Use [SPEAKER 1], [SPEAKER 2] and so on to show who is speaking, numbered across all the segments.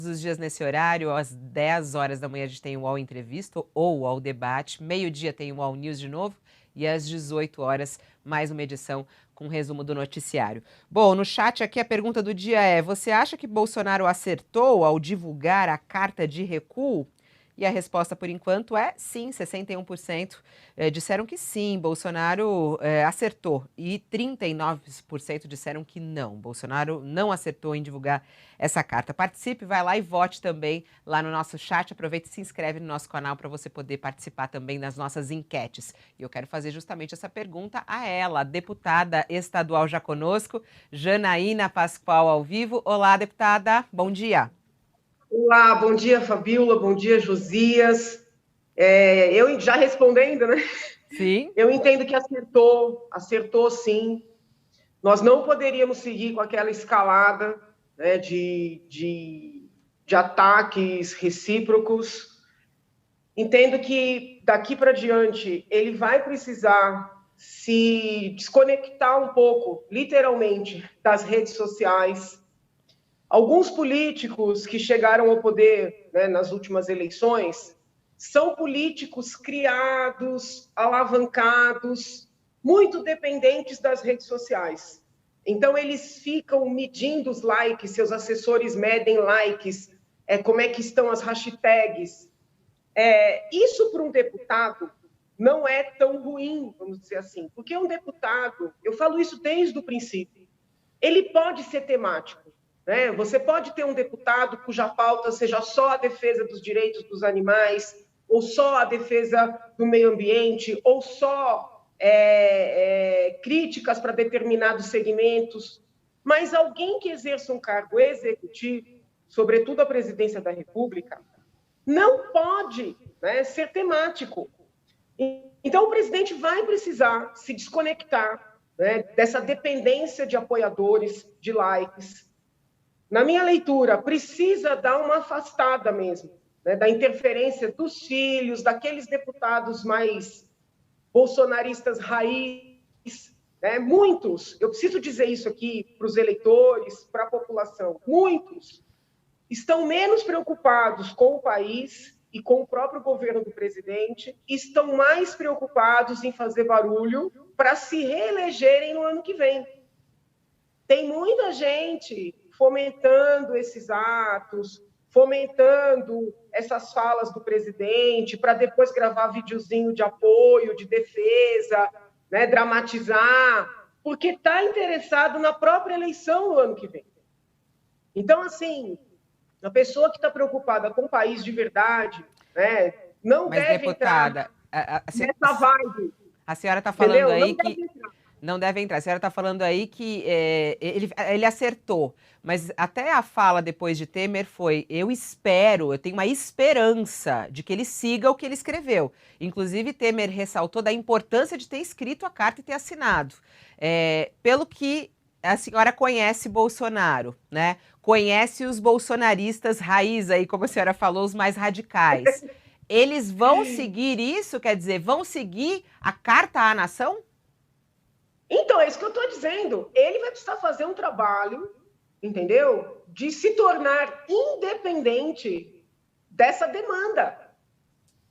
[SPEAKER 1] Todos os dias nesse horário, às 10 horas da manhã a gente tem o UOL Entrevista ou o UOL Debate, meio-dia tem o UOL News de novo e às 18 horas mais uma edição com um resumo do noticiário. Bom, no chat aqui a pergunta do dia é: você acha que Bolsonaro acertou ao divulgar a carta de recuo? E a resposta, por enquanto, é sim. 61% disseram que sim, Bolsonaro acertou. E 39% disseram que não. Bolsonaro não acertou em divulgar essa carta. Participe, vai lá e vote também lá no nosso chat. Aproveita e se inscreve no nosso canal para você poder participar também das nossas enquetes. E eu quero fazer justamente essa pergunta a ela, a deputada estadual já conosco, Janaína Pascoal, ao vivo. Olá, deputada, bom dia.
[SPEAKER 2] Olá, bom dia, Fabíola, bom dia, Josias. Eu já respondendo, né?
[SPEAKER 1] Sim.
[SPEAKER 2] Eu entendo que acertou sim. Nós não poderíamos seguir com aquela escalada, né, de ataques recíprocos. Entendo que daqui para diante ele vai precisar se desconectar um pouco, literalmente, das redes sociais. Alguns políticos que chegaram ao poder, né, nas últimas eleições são políticos criados, alavancados, muito dependentes das redes sociais. Então, eles ficam medindo os likes, seus assessores medem likes, como é que estão as hashtags. Isso para um deputado não é tão ruim, vamos dizer assim, porque um deputado, eu falo isso desde o princípio, ele pode ser temático. Né? Você pode ter um deputado cuja pauta seja só a defesa dos direitos dos animais, ou só a defesa do meio ambiente, ou só críticas para determinados segmentos, mas alguém que exerça um cargo executivo, sobretudo a presidência da República, não pode, né, ser temático. Então, o presidente vai precisar se desconectar, né, dessa dependência de apoiadores, de likes. Na minha leitura, precisa dar uma afastada mesmo, né, da interferência dos filhos, daqueles deputados mais bolsonaristas raiz, né, muitos, eu preciso dizer isso aqui para os eleitores, para a população, muitos estão menos preocupados com o país e com o próprio governo do presidente, estão mais preocupados em fazer barulho para se reelegerem no ano que vem. Tem muita gente fomentando esses atos, fomentando essas falas do presidente, para depois gravar videozinho de apoio, de defesa, né, dramatizar, porque está interessado na própria eleição no ano que vem. Então, assim, a pessoa que está preocupada com o país de verdade, né, não deve
[SPEAKER 1] deputada,
[SPEAKER 2] entrar nessa vibe.
[SPEAKER 1] A senhora está falando aí
[SPEAKER 2] que...
[SPEAKER 1] Não deve entrar. A senhora está falando aí que ele acertou, mas até a fala depois de Temer foi: eu tenho uma esperança de que ele siga o que ele escreveu. Inclusive, Temer ressaltou da importância de ter escrito a carta e ter assinado. Pelo que a senhora conhece Bolsonaro, né? Conhece os bolsonaristas raiz aí, como a senhora falou, os mais radicais. Eles vão seguir isso? Quer dizer, vão seguir a carta à nação?
[SPEAKER 2] Então, é isso que eu estou dizendo. Ele vai precisar fazer um trabalho, entendeu? De se tornar independente dessa demanda.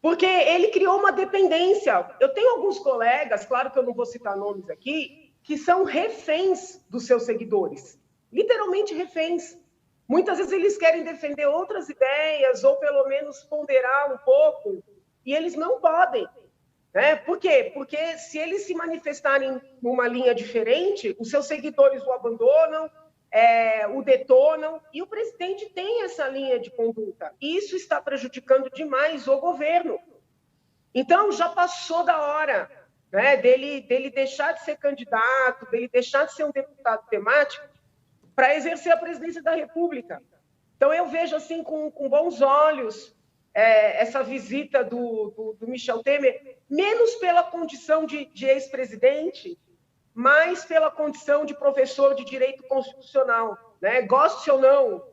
[SPEAKER 2] Porque ele criou uma dependência. Eu tenho alguns colegas, claro que eu não vou citar nomes aqui, que são reféns dos seus seguidores. Literalmente reféns. Muitas vezes eles querem defender outras ideias, ou pelo menos ponderar um pouco, e eles não podem. Por quê? Porque se eles se manifestarem numa linha diferente, os seus seguidores o abandonam, o detonam, e o presidente tem essa linha de conduta. E isso está prejudicando demais o governo. Então, já passou da hora, né, dele deixar de ser candidato, dele deixar de ser um deputado temático para exercer a presidência da República. Então, eu vejo assim com bons olhos essa visita do Michel Temer, menos pela condição de ex-presidente, mas pela condição de professor de direito constitucional. Né? Goste ou não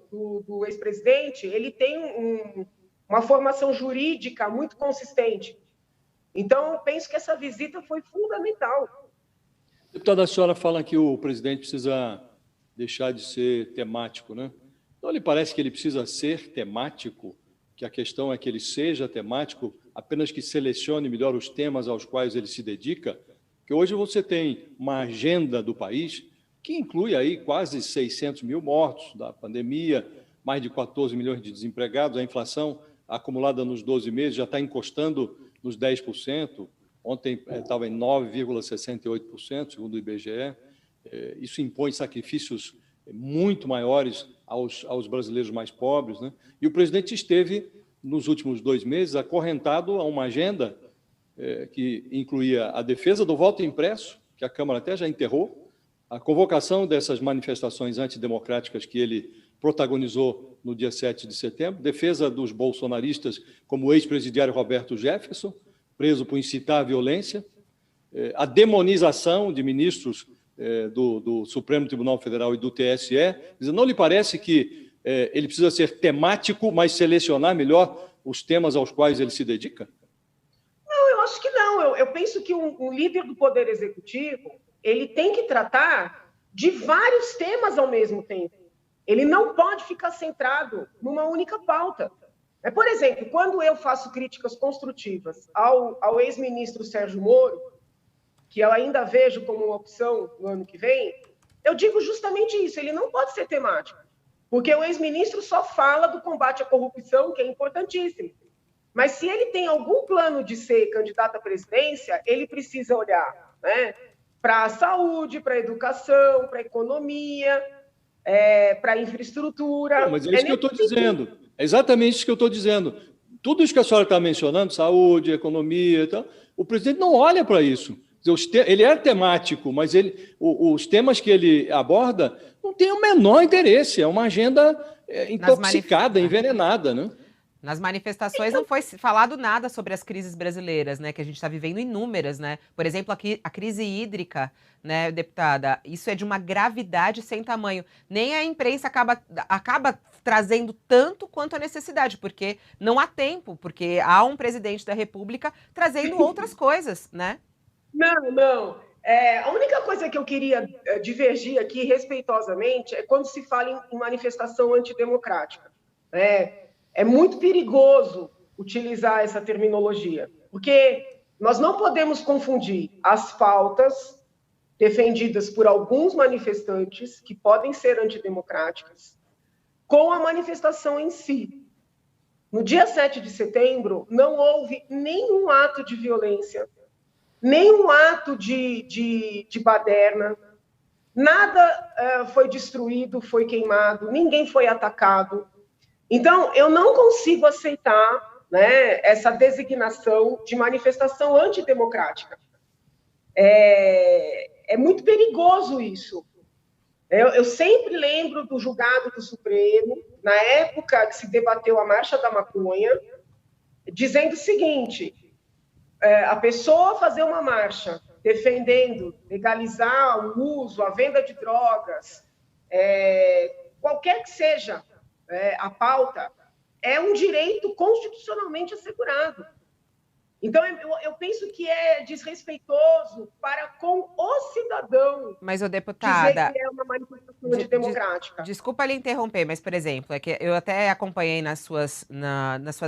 [SPEAKER 2] do ex-presidente, ele tem uma formação jurídica muito consistente. Então, eu penso que essa visita foi fundamental.
[SPEAKER 3] Deputada, a senhora fala que o presidente precisa deixar de ser temático, né? Então, lhe parece que ele precisa ser temático, que a questão é que ele seja temático, apenas que selecione melhor os temas aos quais ele se dedica? Porque hoje você tem uma agenda do país que inclui aí quase 600 mil mortos da pandemia, mais de 14 milhões de desempregados, a inflação acumulada nos 12 meses já está encostando nos 10%, ontem estava em 9,68%, segundo o IBGE. Isso impõe sacrifícios muito maiores aos brasileiros mais pobres, né? E o presidente esteve, nos últimos 2 meses, acorrentado a uma agenda que incluía a defesa do voto impresso, que a Câmara até já enterrou, a convocação dessas manifestações antidemocráticas que ele protagonizou no dia 7 de setembro, defesa dos bolsonaristas, como o ex-presidiário Roberto Jefferson, preso por incitar a violência, a demonização de ministros do Supremo Tribunal Federal e do TSE. Não lhe parece que ele precisa ser temático, mas selecionar melhor os temas aos quais ele se dedica?
[SPEAKER 2] Não, eu acho que não. Eu penso que um líder do Poder Executivo ele tem que tratar de vários temas ao mesmo tempo. Ele não pode ficar centrado numa única pauta. Por exemplo, quando eu faço críticas construtivas ao ex-ministro Sérgio Moro, que eu ainda vejo como uma opção no ano que vem, eu digo justamente isso, ele não pode ser temático, porque o ex-ministro só fala do combate à corrupção, que é importantíssimo. Mas se ele tem algum plano de ser candidato à presidência, ele precisa olhar, né, para a saúde, para a educação, para a economia, para a infraestrutura.
[SPEAKER 3] Não, mas é isso que eu estou dizendo. É exatamente isso que eu estou dizendo. Tudo isso que a senhora está mencionando, saúde, economia e tal, o presidente não olha para isso. Ele é temático, mas os temas que ele aborda não têm o menor interesse. É uma agenda intoxicada, envenenada, né?
[SPEAKER 1] Nas manifestações não foi falado nada sobre as crises brasileiras, né, que a gente está vivendo inúmeras, né? Por exemplo, aqui a crise hídrica, né, deputada, isso é de uma gravidade sem tamanho. Nem a imprensa acaba trazendo tanto quanto a necessidade, porque não há tempo, porque há um presidente da República trazendo outras coisas, né?
[SPEAKER 2] Não. A única coisa que eu queria divergir aqui, respeitosamente, é quando se fala em manifestação antidemocrática. É muito perigoso utilizar essa terminologia, porque nós não podemos confundir as pautas defendidas por alguns manifestantes, que podem ser antidemocráticas, com a manifestação em si. No dia 7 de setembro, não houve nenhum ato de violência, nenhum ato de baderna, nada foi destruído, foi queimado, ninguém foi atacado. Então, eu não consigo aceitar, né, essa designação de manifestação antidemocrática. É muito perigoso isso. Eu sempre lembro do julgado do Supremo, na época que se debateu a Marcha da Maconha, dizendo o seguinte: a pessoa fazer uma marcha defendendo legalizar o uso, a venda de drogas, qualquer que seja a pauta, é um direito constitucionalmente assegurado. Então, eu penso que é desrespeitoso para com o cidadão.
[SPEAKER 1] Mas, ô deputada,
[SPEAKER 2] dizer que é uma manifestação antidemocrática.
[SPEAKER 1] Desculpa lhe interromper, mas, por exemplo, é que eu até acompanhei nas suas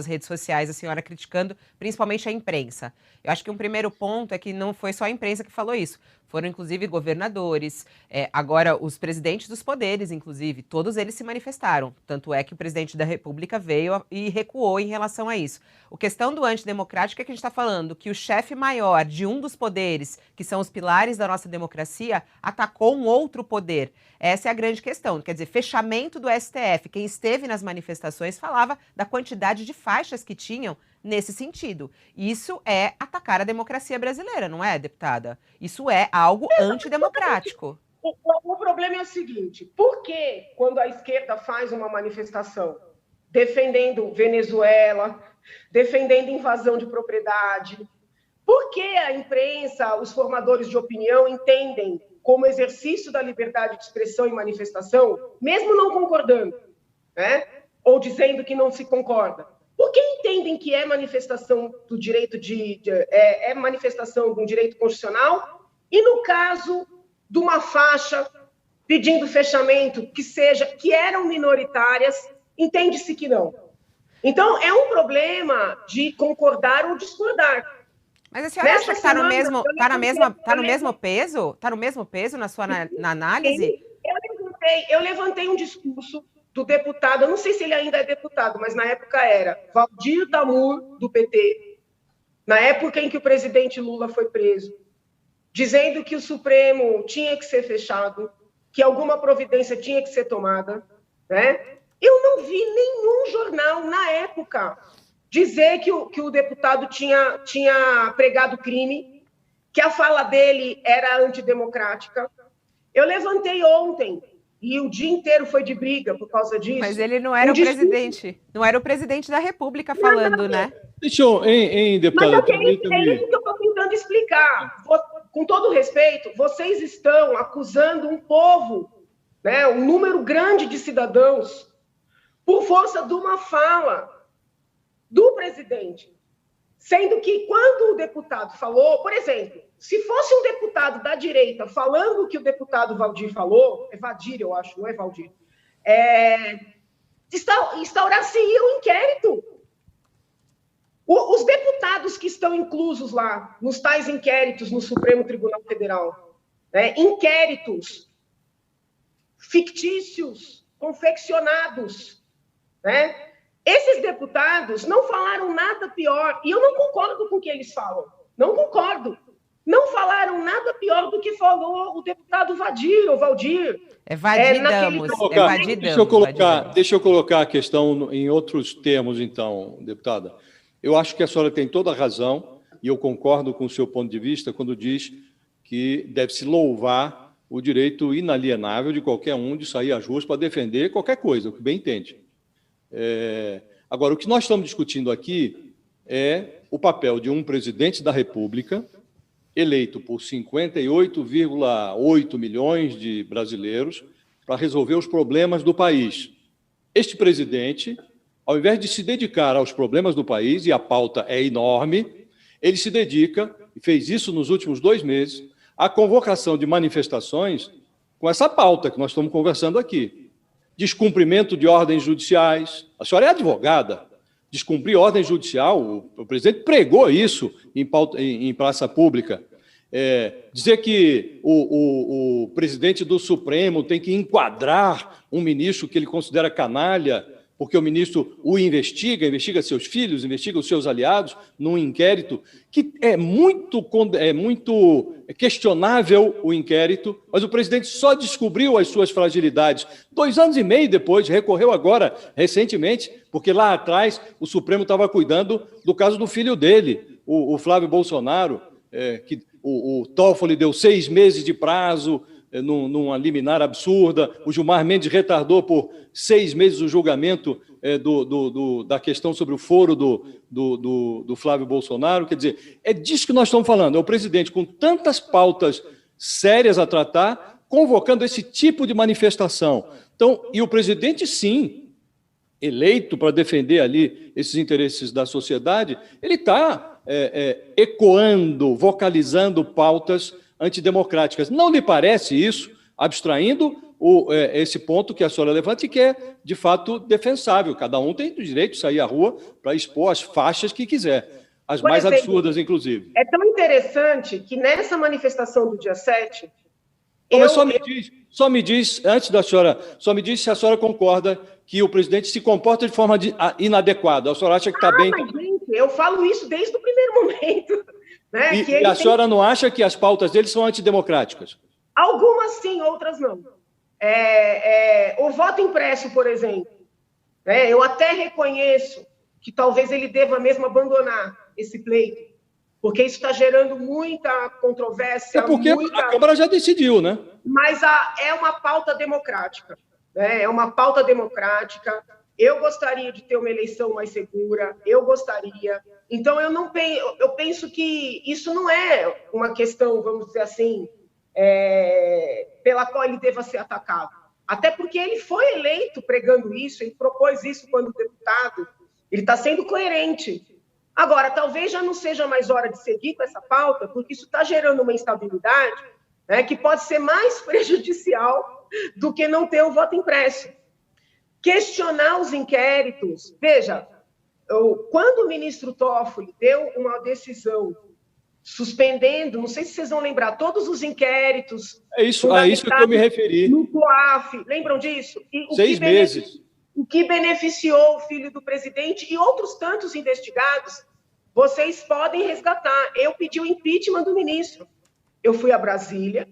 [SPEAKER 1] redes sociais a senhora criticando principalmente a imprensa. Eu acho que um primeiro ponto é que não foi só a imprensa que falou isso. Foram, inclusive, governadores, agora os presidentes dos poderes, inclusive, todos eles se manifestaram. Tanto é que o presidente da República veio e recuou em relação a isso. A questão do antidemocrático é que a gente está falando que o chefe maior de um dos poderes, que são os pilares da nossa democracia, atacou um outro poder. Essa é a grande questão. Quer dizer, fechamento do STF. Quem esteve nas manifestações falava da quantidade de faixas que tinham nesse sentido. Isso é atacar a democracia brasileira, não é, deputada? Isso é algo antidemocrático.
[SPEAKER 2] O problema é o seguinte: por que, quando a esquerda faz uma manifestação defendendo Venezuela, defendendo invasão de propriedade, por que a imprensa, os formadores de opinião entendem como exercício da liberdade de expressão e manifestação, mesmo não concordando, né? Ou dizendo que não se concorda? Por que entendem que é manifestação do direito manifestação de um direito constitucional e, no caso de uma faixa pedindo fechamento, que eram minoritárias, entende-se que não. Então, é um problema de concordar ou discordar.
[SPEAKER 1] Mas a senhora acha que está no mesmo peso? Está no mesmo peso na sua análise?
[SPEAKER 2] Eu levantei um discurso do deputado, eu não sei se ele ainda é deputado, mas na época era Valdir Damur, do PT, na época em que o presidente Lula foi preso, dizendo que o Supremo tinha que ser fechado, que alguma providência tinha que ser tomada, né? Eu não vi nenhum jornal na época dizer que o deputado tinha pregado crime, que a fala dele era antidemocrática. Eu levantei ontem, e o dia inteiro foi de briga por causa disso.
[SPEAKER 1] Mas ele não era o presidente, não era o presidente da República falando, né?
[SPEAKER 3] Deixa eu, deputada...
[SPEAKER 2] Mas é isso que eu estou tentando explicar. Com todo respeito, vocês estão acusando um povo, né, um número grande de cidadãos, por força de uma fala do presidente. Sendo que quando o deputado falou, por exemplo, se fosse um deputado da direita falando o que o deputado Valdir falou, é Vadir, eu acho, não é Valdir, instaurar-se-ia um inquérito. Os deputados que estão inclusos lá, nos tais inquéritos no Supremo Tribunal Federal, né, inquéritos fictícios, confeccionados, né? Esses deputados não falaram nada pior, e eu não concordo com o que eles falam, não concordo. Não falaram nada pior do que falou o deputado Vadir, ou Valdir.
[SPEAKER 3] Deixa eu colocar a questão em outros termos, então, deputada. Eu acho que a senhora tem toda a razão, e eu concordo com o seu ponto de vista, quando diz que deve-se louvar o direito inalienável de qualquer um de sair às ruas para defender qualquer coisa, o que bem entende. Agora, o que nós estamos discutindo aqui é o papel de um presidente da República, eleito por 58,8 milhões de brasileiros, para resolver os problemas do país. Este presidente, ao invés de se dedicar aos problemas do país, e a pauta é enorme, ele se dedica, e fez isso nos últimos 2 meses, à convocação de manifestações com essa pauta que nós estamos conversando aqui. Descumprimento de ordens judiciais. A senhora é advogada. Descumprir ordem judicial, o presidente pregou isso em praça pública. Dizer que o presidente do Supremo tem que enquadrar um ministro que ele considera canalha, porque o ministro o investiga seus filhos, investiga os seus aliados, num inquérito, que é muito questionável o inquérito, mas o presidente só descobriu as suas fragilidades 2 anos e meio depois, recorreu agora, recentemente, porque lá atrás o Supremo estava cuidando do caso do filho dele, o Flávio Bolsonaro, que o Toffoli deu 6 meses de prazo, numa liminar absurda, o Gilmar Mendes retardou por 6 meses o julgamento da questão sobre o foro do Flávio Bolsonaro. Quer dizer, é disso que nós estamos falando, é o presidente com tantas pautas sérias a tratar, convocando esse tipo de manifestação. Então, e o presidente, sim, eleito para defender ali esses interesses da sociedade, ele está ecoando, vocalizando pautas antidemocráticas. Não lhe parece isso, abstraindo esse ponto que a senhora levanta e que é, de fato, defensável. Cada um tem o direito de sair à rua para expor as faixas que quiser, as mais absurdas, inclusive.
[SPEAKER 2] É tão interessante que nessa manifestação do dia 7...
[SPEAKER 3] Só me diz, antes da senhora, só me diz se a senhora concorda que o presidente se comporta de forma inadequada. A senhora acha que está bem...
[SPEAKER 2] Mas, gente, eu falo isso desde o primeiro momento. Né?
[SPEAKER 3] E a senhora não acha que as pautas dele são antidemocráticas?
[SPEAKER 2] Algumas sim, outras não. O voto impresso, por exemplo, né? Eu até reconheço que talvez ele deva mesmo abandonar esse pleito, porque isso está gerando muita controvérsia.
[SPEAKER 3] Porque a Câmara já decidiu, né?
[SPEAKER 2] Mas é uma pauta democrática. Né? É uma pauta democrática. Eu gostaria de ter uma eleição mais segura, eu gostaria. Então, eu penso que isso não é uma questão, vamos dizer assim, pela qual ele deva ser atacado. Até porque ele foi eleito pregando isso, ele propôs isso quando deputado, ele está sendo coerente. Agora, talvez já não seja mais hora de seguir com essa pauta, porque isso está gerando uma instabilidade, né, que pode ser mais prejudicial do que não ter o voto impresso. Questionar os inquéritos. Veja, quando o ministro Toffoli deu uma decisão suspendendo, não sei se vocês vão lembrar, todos os inquéritos...
[SPEAKER 3] É isso que eu me referi.
[SPEAKER 2] No COAF, lembram disso?
[SPEAKER 3] 6 meses.
[SPEAKER 2] O que beneficiou o filho do presidente e outros tantos investigados, vocês podem resgatar. Eu pedi o impeachment do ministro. Eu fui a Brasília,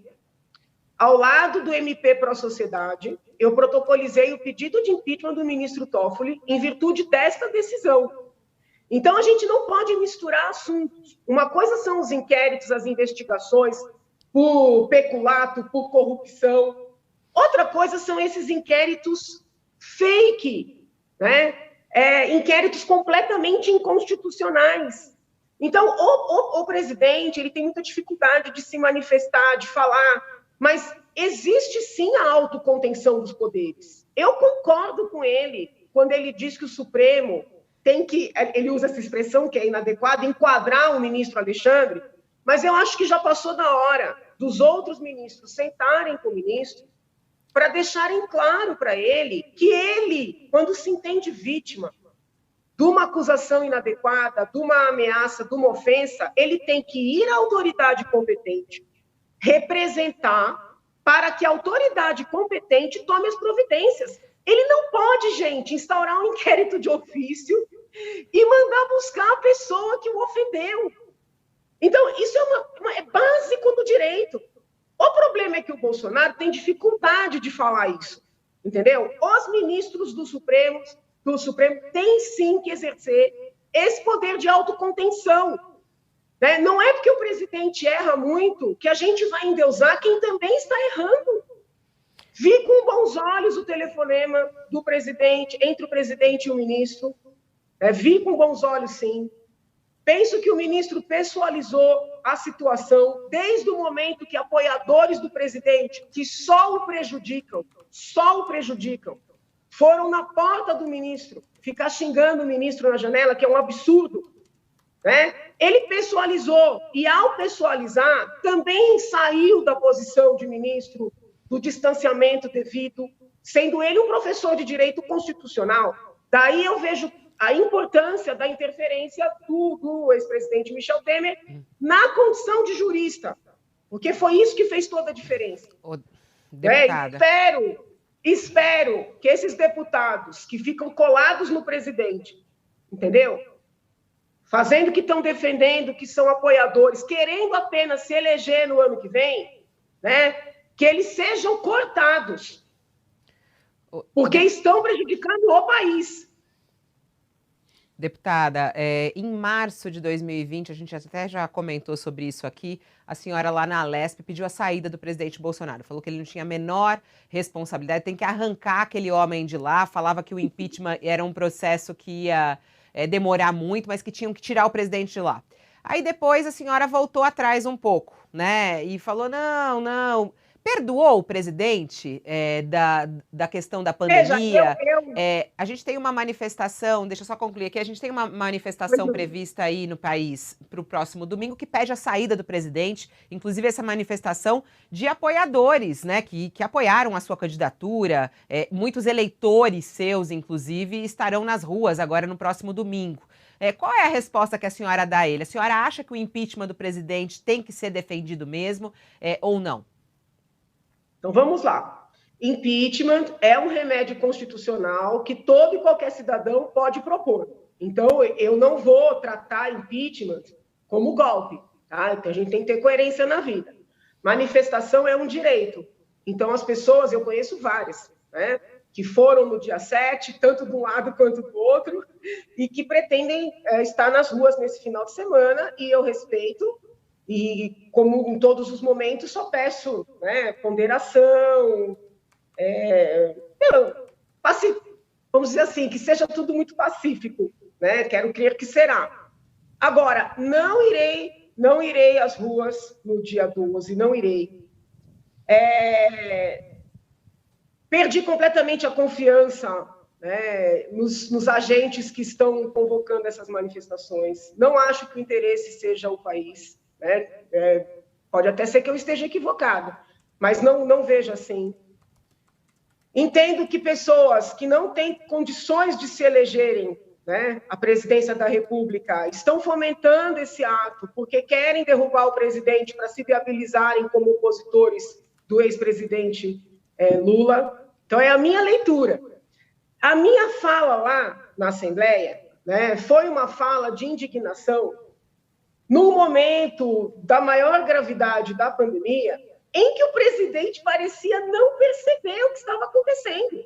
[SPEAKER 2] ao lado do MP Pró-Sociedade, eu protocolizei o pedido de impeachment do ministro Toffoli em virtude desta decisão. Então, a gente não pode misturar assuntos. Uma coisa são os inquéritos, as investigações por peculato, por corrupção. Outra coisa são esses inquéritos fake, né? Inquéritos completamente inconstitucionais. Então, o presidente ele tem muita dificuldade de se manifestar, de falar, mas existe sim a autocontenção dos poderes. Eu concordo com ele quando ele diz que o Supremo tem que, ele usa essa expressão que é inadequada, enquadrar o ministro Alexandre, mas eu acho que já passou da hora dos outros ministros sentarem com o ministro para deixarem claro para ele que ele, quando se entende vítima de uma acusação inadequada, de uma ameaça, de uma ofensa, ele tem que ir à autoridade competente, representar para que a autoridade competente tome as providências. Ele não pode, gente, instaurar um inquérito de ofício e mandar buscar a pessoa que o ofendeu. Então, isso é básico do direito. O problema é que o Bolsonaro tem dificuldade de falar isso, entendeu? Os ministros do Supremo têm sim que exercer esse poder de autocontenção. Né? Não é porque o presidente erra muito que a gente vai endeusar quem também está errando. Vi com bons olhos o telefonema do presidente, entre o presidente e o ministro. Vi com bons olhos, sim. Penso que o ministro pessoalizou a situação desde o momento que apoiadores do presidente, que só o prejudicam, foram na porta do ministro, ficar xingando o ministro na janela, que é um absurdo. Né? Ele pessoalizou, e ao pessoalizar, também saiu da posição de ministro do distanciamento devido, sendo ele um professor de direito constitucional. Daí eu vejo a importância da interferência do ex-presidente Michel Temer na condição de jurista, porque foi isso que fez toda a diferença. Espero que esses deputados que ficam colados no presidente, entendeu? Fazendo que estão defendendo, que são apoiadores, querendo apenas se eleger no ano que vem, né? Que eles sejam cortados, porque estão prejudicando o país.
[SPEAKER 1] Deputada, em março de 2020, a gente até já comentou sobre isso aqui, a senhora lá na Alesp pediu a saída do presidente Bolsonaro, falou que ele não tinha a menor responsabilidade, tem que arrancar aquele homem de lá, falava que o impeachment era um processo que ia demorar muito, mas que tinham que tirar o presidente de lá. Aí depois a senhora voltou atrás um pouco, né, e falou, não... Perdoou o presidente da questão da pandemia?
[SPEAKER 2] Veja,
[SPEAKER 1] a gente tem uma manifestação, deixa eu só concluir aqui, a gente tem uma manifestação prevista aí no país para o próximo domingo que pede a saída do presidente, inclusive essa manifestação de apoiadores, né, que apoiaram a sua candidatura, muitos eleitores seus, inclusive, estarão nas ruas agora no próximo domingo. Qual é a resposta que a senhora dá a ele? A senhora acha que o impeachment do presidente tem que ser defendido mesmo ou não?
[SPEAKER 2] Então, vamos lá. Impeachment é um remédio constitucional que todo e qualquer cidadão pode propor. Então, eu não vou tratar impeachment como golpe, tá? Então, a gente tem que ter coerência na vida. Manifestação é um direito. Então, as pessoas, eu conheço várias, né, que foram no dia 7, tanto de um lado quanto do outro, e que pretendem estar nas ruas nesse final de semana, e eu respeito. E, como em todos os momentos, só peço, né, ponderação, vamos dizer assim, que seja tudo muito pacífico, né? Quero crer que será. Agora, não irei às ruas no dia 12, não irei. Perdi completamente a confiança, né, nos agentes que estão convocando essas manifestações. Não acho que o interesse seja o país. Pode até ser que eu esteja equivocado, mas não vejo assim. Entendo que pessoas que não têm condições de se elegerem, né, à presidência da República estão fomentando esse ato porque querem derrubar o presidente para se viabilizarem como opositores do ex-presidente Lula. Então, é a minha leitura. A minha fala lá na Assembleia, né, foi uma fala de indignação no momento da maior gravidade da pandemia, em que o presidente parecia não perceber o que estava acontecendo.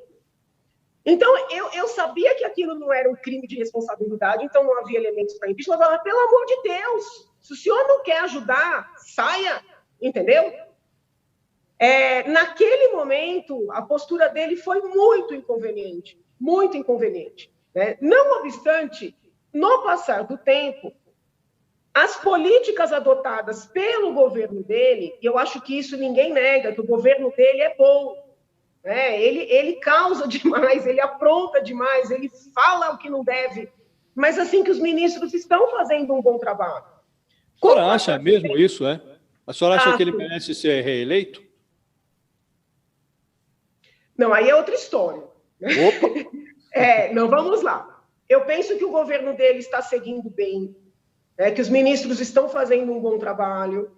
[SPEAKER 2] Então, eu sabia que aquilo não era um crime de responsabilidade, então não havia elementos para impeachment. Eu falava, pelo amor de Deus, se o senhor não quer ajudar, saia, entendeu? Naquele momento, a postura dele foi muito inconveniente, né? Não obstante, no passar do tempo, as políticas adotadas pelo governo dele, eu acho que isso ninguém nega, que o governo dele é bom, né? Ele causa demais, ele apronta demais, ele fala o que não deve, mas assim que os ministros estão fazendo um bom trabalho.
[SPEAKER 3] A senhora acha mesmo isso, é? A senhora acha que ele merece ser reeleito?
[SPEAKER 2] Não, aí é outra história.
[SPEAKER 3] Opa!
[SPEAKER 2] Não, vamos lá. Eu penso que o governo dele está seguindo bem, que os ministros estão fazendo um bom trabalho,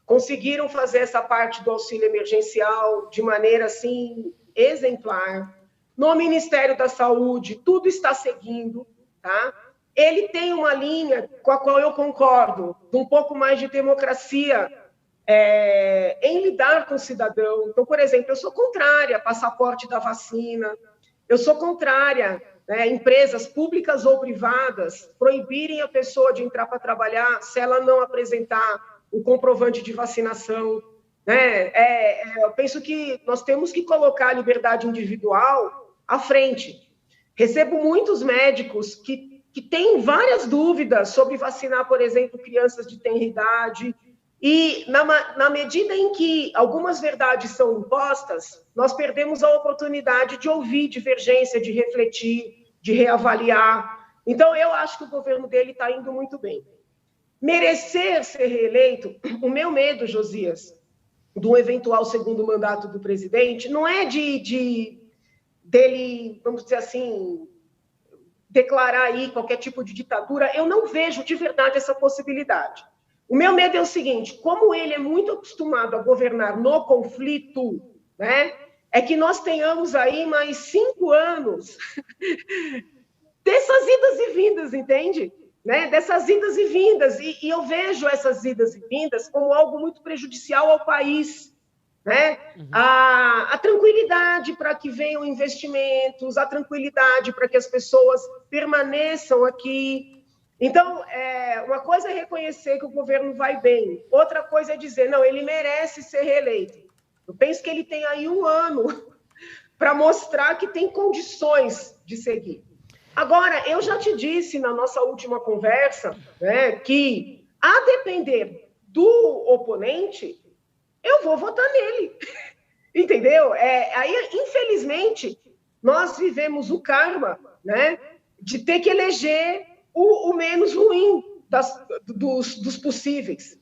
[SPEAKER 2] conseguiram fazer essa parte do auxílio emergencial de maneira, assim, exemplar. No Ministério da Saúde, tudo está seguindo, tá? Ele tem uma linha com a qual eu concordo, de um pouco mais de democracia em lidar com o cidadão. Então, por exemplo, eu sou contrária a passaporte da vacina, eu sou contrária empresas públicas ou privadas proibirem a pessoa de entrar para trabalhar se ela não apresentar o comprovante de vacinação. Eu penso que nós temos que colocar a liberdade individual à frente. Recebo muitos médicos que têm várias dúvidas sobre vacinar, por exemplo, crianças de tenra idade, e na medida em que algumas verdades são impostas, nós perdemos a oportunidade de ouvir divergência, de refletir, de reavaliar. Então, eu acho que o governo dele está indo muito bem. Merecer ser reeleito, o meu medo, Josias, do eventual segundo mandato do presidente, não é dele, vamos dizer assim, declarar aí qualquer tipo de ditadura. Eu não vejo de verdade essa possibilidade. O meu medo é o seguinte, como ele é muito acostumado a governar no conflito, né, é que nós tenhamos aí mais 5 anos dessas idas e vindas, entende? Dessas idas e vindas, e eu vejo essas idas e vindas como algo muito prejudicial ao país, né? A tranquilidade para que venham investimentos, a tranquilidade para que as pessoas permaneçam aqui. Então, uma coisa é reconhecer que o governo vai bem, outra coisa é dizer, não, ele merece ser reeleito. Eu penso que ele tem aí 1 ano para mostrar que tem condições de seguir. Agora, eu já te disse na nossa última conversa, que, a depender do oponente, eu vou votar nele, entendeu? Aí, infelizmente, nós vivemos o karma, de ter que eleger o menos ruim dos possíveis.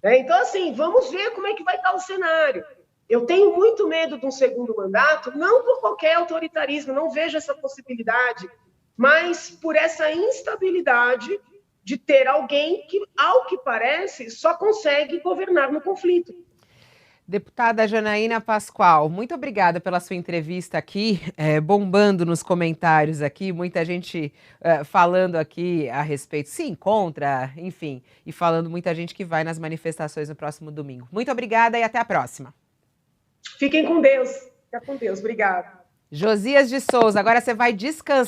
[SPEAKER 2] Então, assim, vamos ver como é que vai estar o cenário. Eu tenho muito medo de um segundo mandato, não por qualquer autoritarismo, não vejo essa possibilidade, mas por essa instabilidade de ter alguém que, ao que parece, só consegue governar no conflito.
[SPEAKER 1] Deputada Janaína Pascoal, muito obrigada pela sua entrevista aqui, bombando nos comentários aqui, muita gente falando aqui a respeito, sim, contra, enfim, e falando muita gente que vai nas manifestações no próximo domingo. Muito obrigada e até a próxima.
[SPEAKER 2] Fiquem com Deus. Fica com Deus. Obrigada.
[SPEAKER 1] Josias de Souza, agora você vai descansar.